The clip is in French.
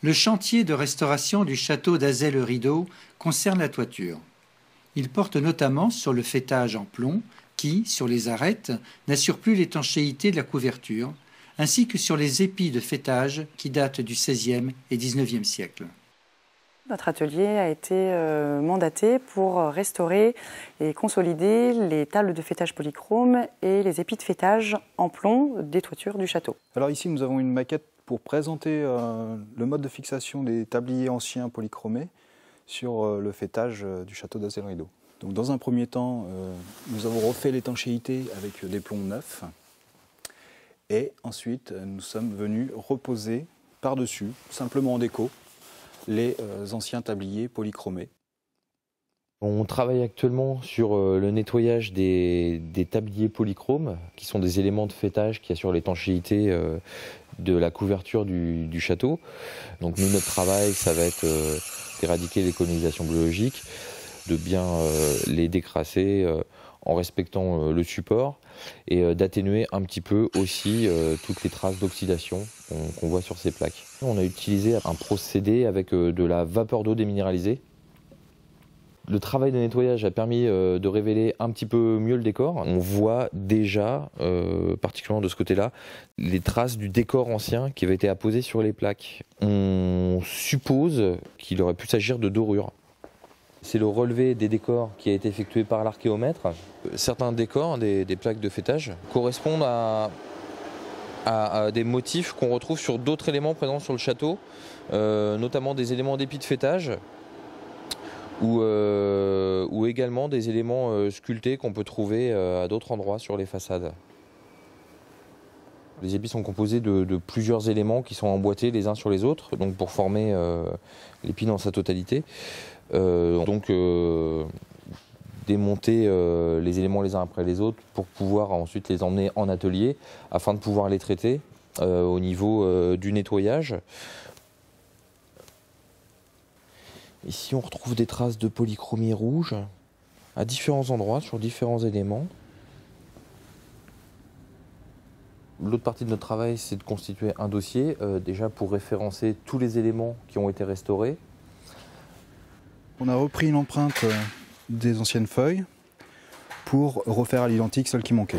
Le chantier de restauration du château d'Azay-le-Rideau concerne la toiture. Il porte notamment sur le faîtage en plomb qui, sur les arêtes, n'assure plus l'étanchéité de la couverture, ainsi que sur les épis de faîtage qui datent du XVIe et XIXe siècle. Notre atelier a été mandaté pour restaurer et consolider les tables de faîtage polychrome et les épis de faîtage en plomb des toitures du château. Alors ici, nous avons une maquette pour présenter le mode de fixation des tabliers anciens polychromés sur le faîtage du château d'Azay-le-Rideau. Donc, dans un premier temps, nous avons refait l'étanchéité avec des plombs neufs et ensuite nous sommes venus reposer par-dessus, simplement en déco, les anciens tabliers polychromés. On travaille actuellement sur le nettoyage des tabliers polychromes, qui sont des éléments de faîtage qui assurent l'étanchéité de la couverture du château. Donc nous, notre travail, ça va être d'éradiquer les colonisations biologiques, de bien les décrasser en respectant le support et d'atténuer un petit peu aussi toutes les traces d'oxydation qu'on voit sur ces plaques. On a utilisé un procédé avec de la vapeur d'eau déminéralisée. Le travail de nettoyage a permis de révéler un petit peu mieux le décor. On voit déjà, particulièrement de ce côté-là, les traces du décor ancien qui avait été apposé sur les plaques. On suppose qu'il aurait pu s'agir de dorures. C'est le relevé des décors qui a été effectué par l'archéomètre. Certains décors, des plaques de faîtage, correspondent à des motifs qu'on retrouve sur d'autres éléments présents sur le château, notamment des éléments d'épis de faîtage, ou également des éléments sculptés qu'on peut trouver à d'autres endroits sur les façades. Les épis sont composés de plusieurs éléments qui sont emboîtés les uns sur les autres, donc pour former l'épi dans sa totalité. Démonter les éléments les uns après les autres pour pouvoir ensuite les emmener en atelier afin de pouvoir les traiter au niveau du nettoyage. Ici, on retrouve des traces de polychromie rouge à différents endroits, sur différents éléments. L'autre partie de notre travail, c'est de constituer un dossier, déjà pour référencer tous les éléments qui ont été restaurés. On a repris une empreinte des anciennes feuilles pour refaire à l'identique celles qui manquaient.